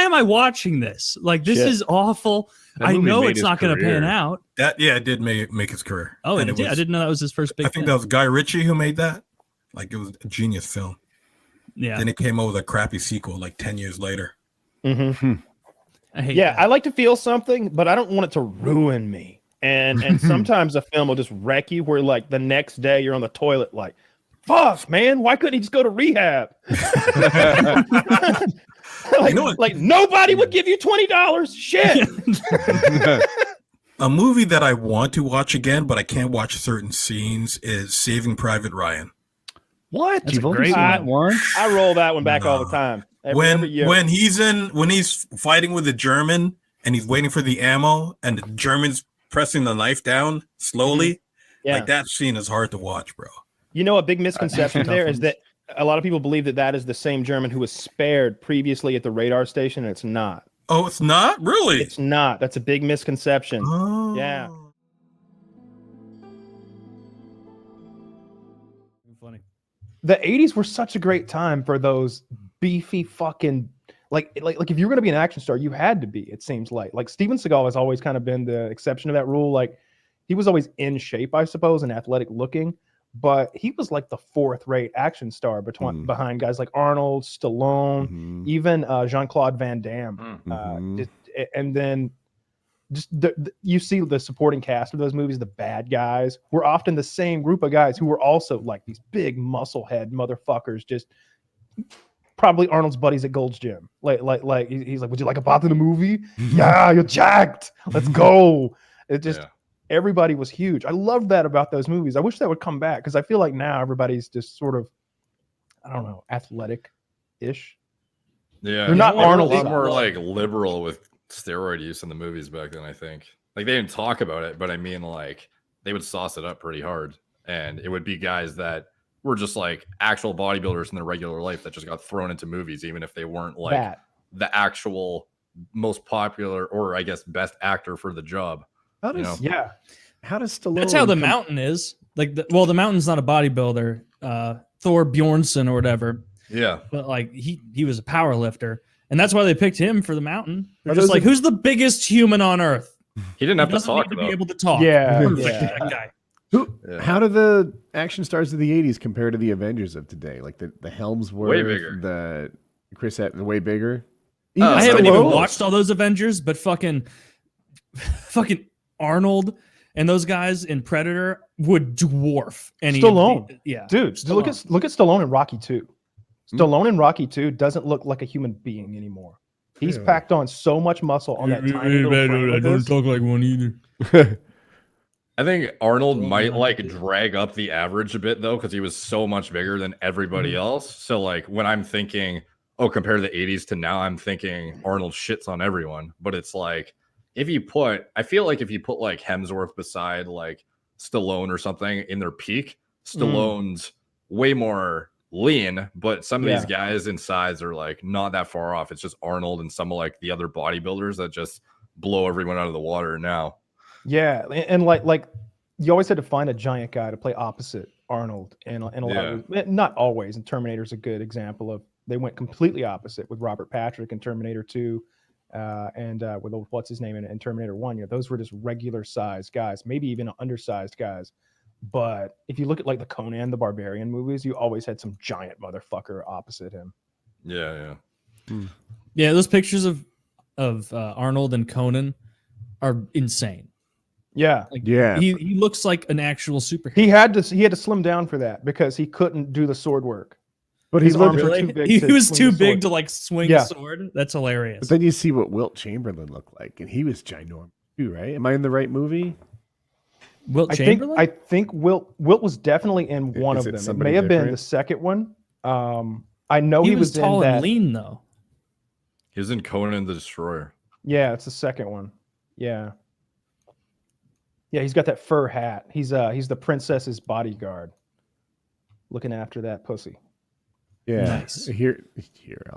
am I watching this? Like, this is awful. That I movie know made it's his not going to pan career. out. It did make his career. Oh, And it did. I didn't know that was his first big I think thing. that was Guy Ritchie who made that. Like, it was a genius film. Yeah. Then it came out with a crappy sequel like 10 years later. Mm-hmm. I hate Yeah, that. I like to feel something, but I don't want it to ruin me. And sometimes a film will just wreck you where like the next day you're on the toilet like, fuck, man, why couldn't he just go to rehab? Like, You know what? like nobody would give you $20. Shit. A movie that I want to watch again, but I can't watch certain scenes is Saving Private Ryan. What? That's You've a only great seen that one. once? I roll that one back all the No. time. Every year. When he's fighting with the German and he's waiting for the ammo and the German's pressing the knife down slowly, Yeah. like that scene is hard to watch, bro. You know, a big misconception tough there is ones. that a lot of people believe that that is the same German who was spared previously at the radar station, and it's not. Oh, it's not? Really? It's not. That's a big misconception. Oh. Yeah. Funny. The 80s were such a great time for those beefy fucking like if you're going to be an action star, you had to be, it seems like Steven Seagal has always kind of been the exception to that rule. Like he was always in shape, I suppose, and athletic looking, but he was like the fourth rate action star behind guys like Arnold, Stallone, even Jean-Claude Van Damme. And then just you see the supporting cast of those movies, the bad guys were often the same group of guys who were also like these big muscle head motherfuckers, just probably Arnold's buddies at Gold's Gym. Like he's like, would you like a bath in the movie? Yeah, you're jacked. Let's go. It just everybody was huge. I love that about those movies. I wish that would come back because I feel like now everybody's just sort of, I don't know, athletic-ish. Yeah, They're not they were Arnold a lot style. more like liberal with steroid use in the movies back then. I think like they didn't talk about it, but I mean like they would sauce it up pretty hard, and it would be guys that were just like actual bodybuilders in their regular life that just got thrown into movies, even if they weren't like the actual most popular or I guess best actor for the job. How does How does Stallone? That's how the Mountain is. Like, the Mountain's not a bodybuilder. Thor Bjornsson or whatever. Yeah, but like he was a power lifter, and that's why they picked him for the Mountain. They're Are just those like, who's the biggest human on Earth? he didn't have He to doesn't talk need to about. be able to talk. Yeah, Perfect, yeah. that guy. How do the action stars of the 80s compare to the Avengers of today? Like the Helmsworth, Way bigger. the Chris Evans, way bigger. I haven't even Stallone. watched all those Avengers, but fucking Arnold and those guys in Predator would dwarf any Stallone. Yeah, Dude, look at Stallone in Rocky 2. Stallone in Rocky 2 doesn't look like a human being anymore. He's Really? packed on so much muscle on that tiny little frame of his. talk like one either. I think Arnold might like drag up the average a bit though, because he was so much bigger than everybody else. So like when I'm thinking, oh, compare the 80s to now, I'm thinking Arnold shits on everyone. But it's like I feel like if you put like Hemsworth beside like Stallone or something in their peak, Stallone's way more lean, but some of these guys in size are like not that far off. It's just Arnold and some of like the other bodybuilders that just blow everyone out of the water now. Yeah, and like you always had to find a giant guy to play opposite Arnold, and a lot of, not always. And Terminator's a good example of they went completely opposite with Robert Patrick in Terminator 2, and with what's his name in Terminator 1. You know, those were just regular sized guys, maybe even undersized guys. But if you look at like the Conan the Barbarian movies, you always had some giant motherfucker opposite him. Yeah. Yeah, those pictures of Arnold and Conan are insane. Yeah, Like, Yeah. He looks like an actual superhero. he had to slim down for that because he couldn't do the sword work. But His he arms looked, were too big. He to was swing too the big sword. to like swing Yeah. a sword. That's hilarious. but then you see what Wilt Chamberlain looked like, and he was ginormous too, right? Am I in the right movie? Wilt I Chamberlain? think Wilt was definitely in one Is of it them. It somebody may have been different? the second one. I know he he was tall in and that. lean though. He was in Conan the Destroyer. Yeah, it's the second one. Yeah. Yeah, he's got that fur hat. He's the princess's bodyguard, looking after that pussy. Yeah. Nice. Here.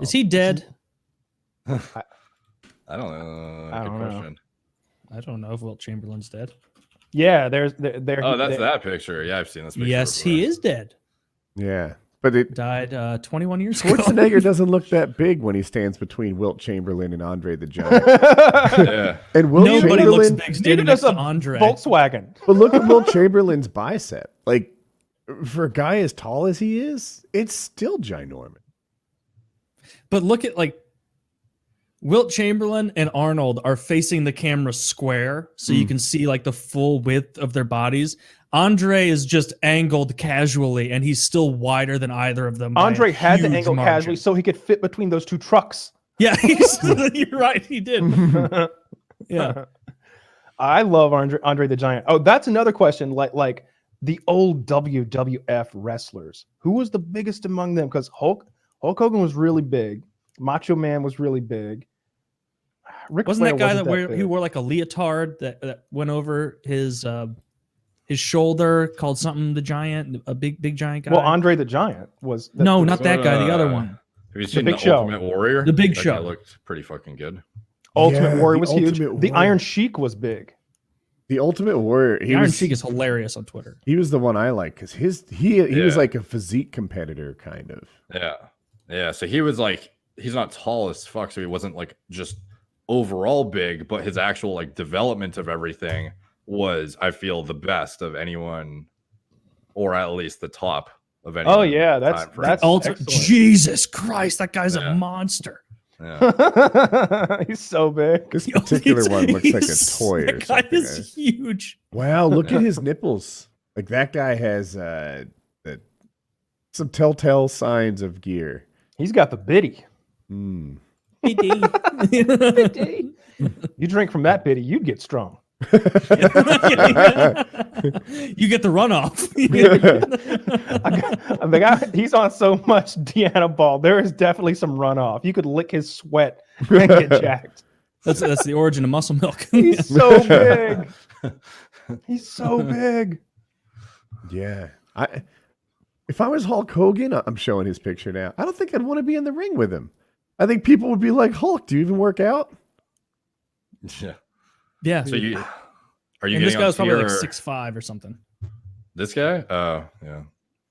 Is he dead? I don't know. I Good don't know. question. I don't know if Wilt Chamberlain's dead. Yeah, there. Oh, that's that picture. Yeah, I've seen this picture. Yes, before. he is dead. Yeah. But it Died 21 years ago. Schwarzenegger doesn't look that big when he stands between Wilt Chamberlain and Andre the Giant. Yeah. And Wilt Nobody looks Chamberlain, big Neither standing next does to a Andre. Volkswagen. but look at Wilt Chamberlain's bicep. Like, for a guy as tall as he is, it's still ginormous. But look at like Wilt Chamberlain and Arnold are facing the camera square, so you can see like the full width of their bodies. Andre is just angled casually, and he's still wider than either of them. by Andre a had to huge angle margin. casually so he could fit between those two trucks. Yeah, you're right. He did. Yeah. I love Andre the Giant. Oh, that's another question. Like the old WWF wrestlers, who was the biggest among them? Because Hulk Hogan was really big. Macho Man was really big. Ric Wasn't Flair that guy wasn't he big. wore like a leotard that went over his shoulder, called something the Giant, a big giant guy? Well, Andre the Giant was. No, not that guy. The other one. Have you seen Big the Show. Ultimate Warrior? The Big That Show. guy looked pretty fucking good. Ultimate Yeah, Warrior the was huge. Ultimate The Warrior. Iron Sheik was big. The Ultimate Warrior, The Iron Sheik is hilarious on Twitter. he was the one I like because he was Yeah. like a physique competitor, kind of. Yeah. So he was like, he's not tall as fuck, so he wasn't like just overall big, but his actual like development of everything was, I feel, the best of anyone, or at least the top of anyone. Oh yeah, that's Ultimate, excellent. Jesus Christ, that guy's Yeah. a monster. Yeah. He's so big. This particular one looks like a He's- toy or That guy something. is huge. Wow, look at his nipples. Like that guy has some telltale signs of gear. He's got the bitty. Hmm. You You drink from that bitty, you'd get strong. get the runoff. The guy, he's on so much Deanna Ball. There is definitely some runoff. You could lick his sweat and get jacked. That's the origin of muscle milk. He's so big. He's so big. Yeah. If I was Hulk Hogan, I'm showing his picture now. I don't think I'd want to be in the ring with him. I think people would be like, Hulk, do you even work out? Yeah. Yeah. So are you And this getting guy was on probably like tier- 6'5" or something. This guy? Oh, yeah.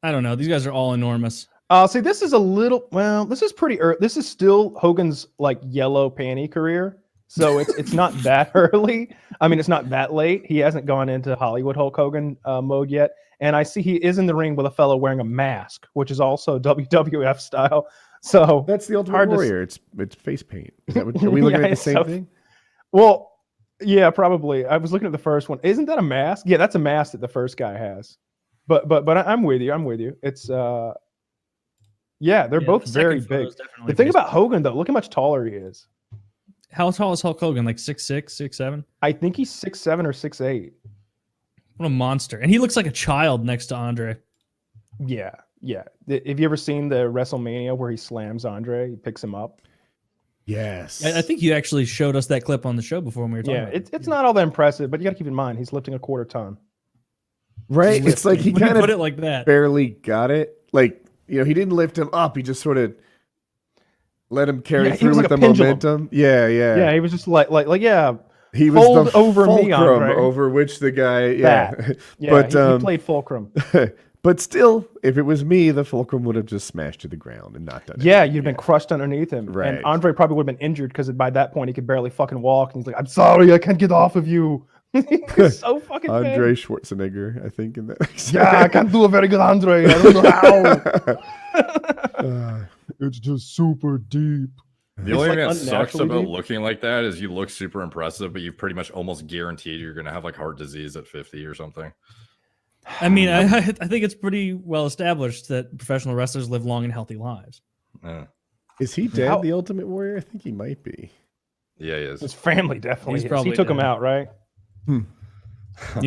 I don't know. These guys are all enormous. See, this is a little. Well, this is pretty early. This is still Hogan's like yellow panty career, so it's not that early. I mean, it's not that late. He hasn't gone into Hollywood Hulk Hogan mode yet. And I see he is in the ring with a fellow wearing a mask, which is also WWF style. So That's the Ultimate hard to Warrior. It's face paint. Is that what, are we looking Yeah, at the same so- thing? Well, yeah, probably. I was looking at the first one. Isn't that a mask? Yeah, that's a mask that the first guy has. But I'm with you. I'm with you. It's yeah, they're both very big. The thing about Hogan though, look how much taller he is. How tall is Hulk Hogan? Like 6'6", 6'7"? I think he's 6'7" or 6'8". What a monster. And he looks like a child next to Andre. Yeah, yeah. Have you ever seen the WrestleMania where he slams Andre? He picks him up. Yes. I think you actually showed us that clip on the show before when we were talking Yeah, about it. it's not all that impressive, but you got to keep in mind he's lifting a quarter ton. Right? It's like he When you kind put it of like that. barely got it. Like, you know, he didn't lift him up. He just sort of let him carry Yeah, he through was with like the a pendulum. momentum. Yeah. Yeah, he was just like yeah. He was Fold the over me, fulcrum Andre. over which the guy, That. Yeah, but he played fulcrum. but still, if it was me, the fulcrum would have just smashed to the ground and not done it. Yeah, you'd been crushed underneath him. Right. And Andre probably would have been injured because by that point he could barely fucking walk. And he's like, I'm sorry, I can't get off of you. He's so fucking Andre bad. Schwarzenegger, I think, in that. Yeah, I can't do a very good Andre. I don't know how. It's just super deep. The only like thing that sucks unnaturally about deep. looking like that is you look super impressive, but you pretty much almost guaranteed you're going to have like heart disease at 50 or something. I mean, I think it's pretty well established that professional wrestlers live long and healthy lives. Yeah, Is he dead, How- the Ultimate Warrior? I think he might be. yeah, he is. His family definitely He's is. probably He took him dead. out, right? You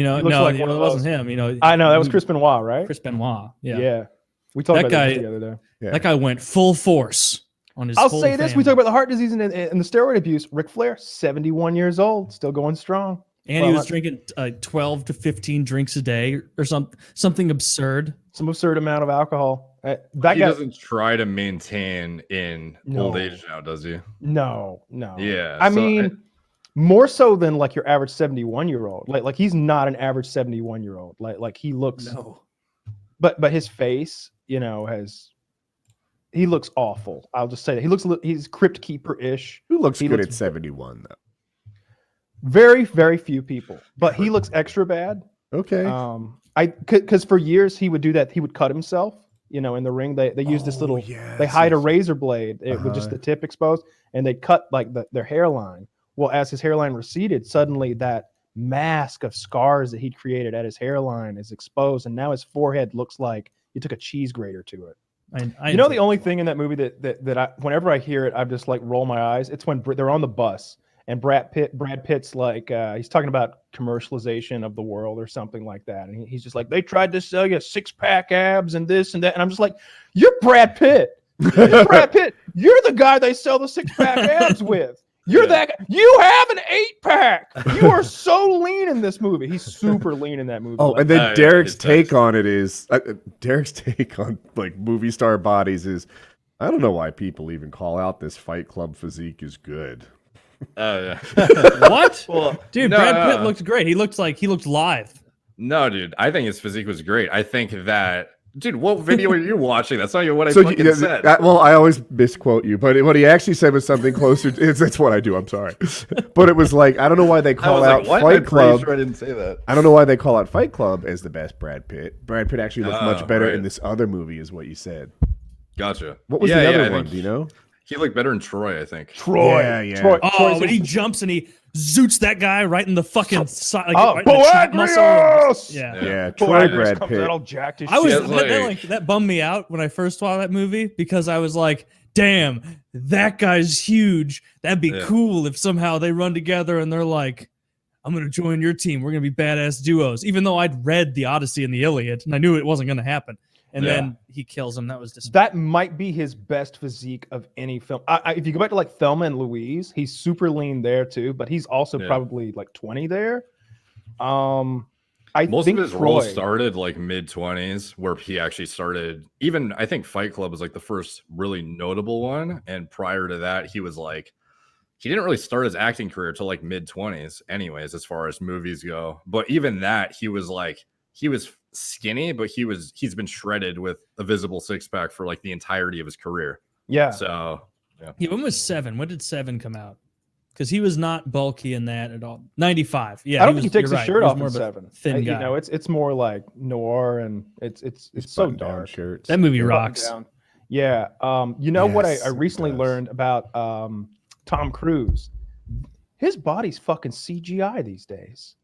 know, He looks no, like it one of wasn't those. him. You know, I know, that was Chris Benoit, right? Chris Benoit. Yeah. Yeah. We talked That about guy- that the other day. Yeah. That guy went full force on his. I'll whole say this: we family. talk about the heart disease and the steroid abuse. Ric Flair, 71 years old, still going strong. And Well, he was drinking 12 to 15 drinks a day or something absurd. Some absurd amount of alcohol. That He guy doesn't try to maintain in old No. age now, does he? No. Yeah. I so mean, more so than like your average 71-year-old. Like he's not an average 71-year-old. Like he looks. No. But his face, you know, he looks awful. I'll just say that he's crypt keeper-ish. Who looks He good looks at 71, though? Very, very few people. But he looks extra bad. Okay. Because for years he would do that. He would cut himself. You know, in the ring, they use this little. They hide a razor blade with just the tip exposed, and they cut like their hairline. Well, as his hairline receded, suddenly that mask of scars that he'd created at his hairline is exposed, and now his forehead looks like you took a cheese grater to it. You know, the only thing in that movie that I, whenever I hear it, I just like roll my eyes. It's when they're on the bus and Brad Pitt's like, he's talking about commercialization of the world or something like that. And he's just like, they tried to sell you 6-pack abs and this and that. And I'm just like, you're Brad Pitt. You're Brad Pitt. You're the guy they sell the 6-pack abs with. You're that guy. You have an 8-pack. You are so lean in this movie. He's super lean in that movie. Oh, Like, and then yeah, Derek's it take does. on it is Derek's take on like movie star bodies is, I don't know why people even call out this Fight Club physique is good. Oh yeah. What? Well, Dude, no, Brad Pitt no. looked great. He looked live. No, dude. I think his physique was great. I think that, dude. What video are you watching? That's not even what I So fucking said. well, I always misquote you, but what he actually said was something closer. That's what I do. I'm sorry, but it was like I don't know why they I call was out like, what? Fight I'm pretty Club. sure I didn't say that. I don't know why they call out Fight Club as the best Brad Pitt. Brad Pitt actually looked much Oh, better right. in this other movie, is what you said. Gotcha. What was Yeah, the yeah, other I one? think Do you know? He looked better in Troy, I think. Troy. Yeah. Troy. Oh, Troy's when he jumps and he zoots that guy right in the fucking side, like, Oh, right in the trap muscle. Boagrius! Yeah. Yeah, Troy Troy Brad Brad comes Pitt. out all jacked as I was shit. Yeah, that bummed me out when I first saw that movie because I was like, damn, that guy's huge. That'd be Yeah. cool if somehow they run together and they're like, I'm going to join your team. We're going to be badass duos. Even though I'd read the Odyssey and the Iliad and I knew it wasn't going to happen. And Yeah. then he kills him. That was just That might be his best physique of any film. If you go back to like Thelma and Louise, he's super lean there too, but he's also Yeah. probably like 20 there. Most think of his roles Troy- started like mid-20s, where he actually started. Even I think Fight Club was like the first really notable one, and prior to that, he was like, he didn't really start his acting career till like mid-20s, anyways, as far as movies go. But even that, he was skinny, but he's been shredded with a visible 6-pack for like the entirety of his career. Yeah. So Yeah, when was 7? When did 7 come out? Because he was not bulky in that at all. 95. Yeah, I don't think he takes you're his right. shirt He was off more in of a 7. Thin guy. You know, it's more like noir and it's so Button-down dark. shirts. That movie Button rocks. down. Yeah. You know what Yes, I it recently does. learned about Tom Cruise? His body's fucking CGI these days.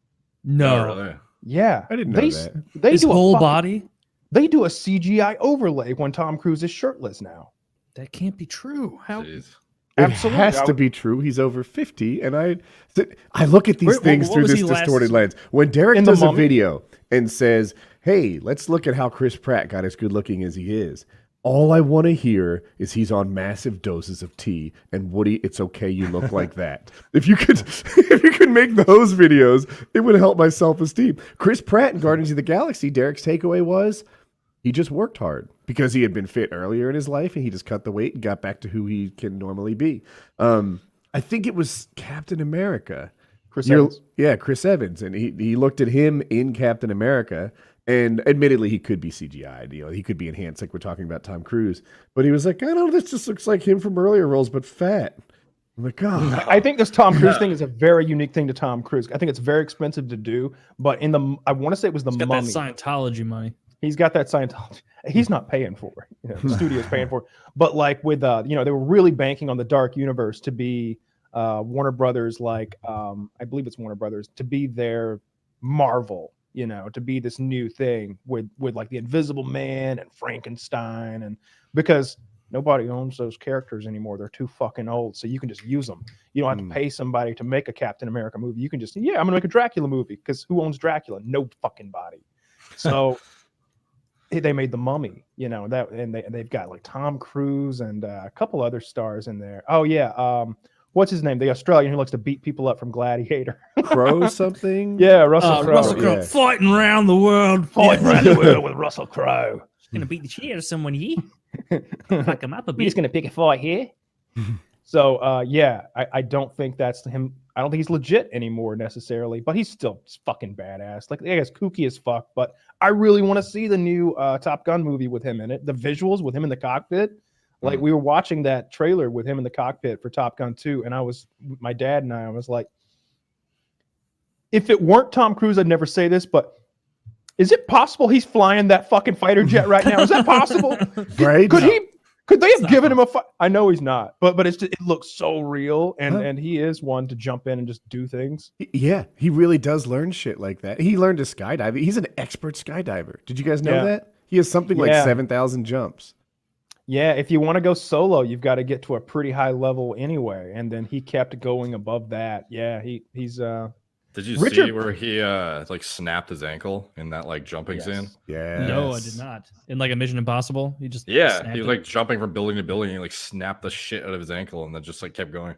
No, not really. Yeah. I didn't know they, that. They his do whole a fucking- body. They do a CGI overlay when Tom Cruise is shirtless now. That can't be true. How? Jeez. It Absolutely. has to be true. He's over 50, and I look at these Where- things what through was this he last- distorted lens. When Derek In The does a Mummy? video and says, "Hey, let's look at how Chris Pratt got as good looking as he is," all I want to hear is he's on massive doses of tea. And Woody, it's okay you look like that. If you could make those videos, it would help my self-esteem. Chris Pratt in Guardians of the Galaxy, Derek's takeaway was he just worked hard because he had been fit earlier in his life and he just cut the weight and got back to who he can normally be. I think it was Captain America Chris Evans. Yeah, Chris Evans, and he looked at him in Captain America, and admittedly he could be CGI'd. He could be enhanced, like we're talking about Tom Cruise. But he was like, I don't know, this just looks like him from earlier roles, but fat. I'm like, God. I think this Tom Cruise thing is a very unique thing to Tom Cruise. I think it's very expensive to do, but I want to say it was the He's got Mummy. that Scientology money. He's got that Scientology. He's not paying for it. The studio's paying for it. But like with they were really banking on the Dark Universe to be Warner Brothers, like I believe it's Warner Brothers, to be their Marvel, to be this new thing with like the Invisible Man and Frankenstein, and because nobody owns those characters anymore. They're too fucking old. So you can just use them. You don't have to pay somebody to make a Captain America movie. You can just, I'm going to make a Dracula movie, because who owns Dracula? No fucking body. So they made the Mummy, and they've got like Tom Cruise and a couple other stars in there. Oh yeah. What's his name? The Australian who likes to beat people up from Gladiator. Crowe something? Yeah, Russell Crowe. Russell Crowe fighting around the world. Fighting around the world with Russell Crowe. Gonna beat the shit out of someone here. Fuck him up a bit. We're just gonna pick a fight here. So I don't think that's him. I don't think he's legit anymore necessarily, but he's still fucking badass. Like, I guess kooky as fuck, but I really want to see the new Top Gun movie with him in it. The visuals with him in the cockpit. Like, we were watching that trailer with him in the cockpit for Top Gun 2, and my dad and I was like, if it weren't Tom Cruise, I'd never say this, but is it possible he's flying that fucking fighter jet right now? Is that possible? Right? Could they have given him a fight? I know he's not, but it's just, it looks so real, and he is one to jump in and just do things. Yeah, he really does learn shit like that. He learned to skydive. He's an expert skydiver. Did you guys know that? He has something like 7,000 jumps. Yeah, if you want to go solo, you've got to get to a pretty high level anyway, and then he kept going above that. Yeah, he's Did you see where he like snapped his ankle in that like jumping scene? Yeah. No, I did not. In like a Mission Impossible, he just he was like jumping from building to building and he like snapped the shit out of his ankle and then just like kept going.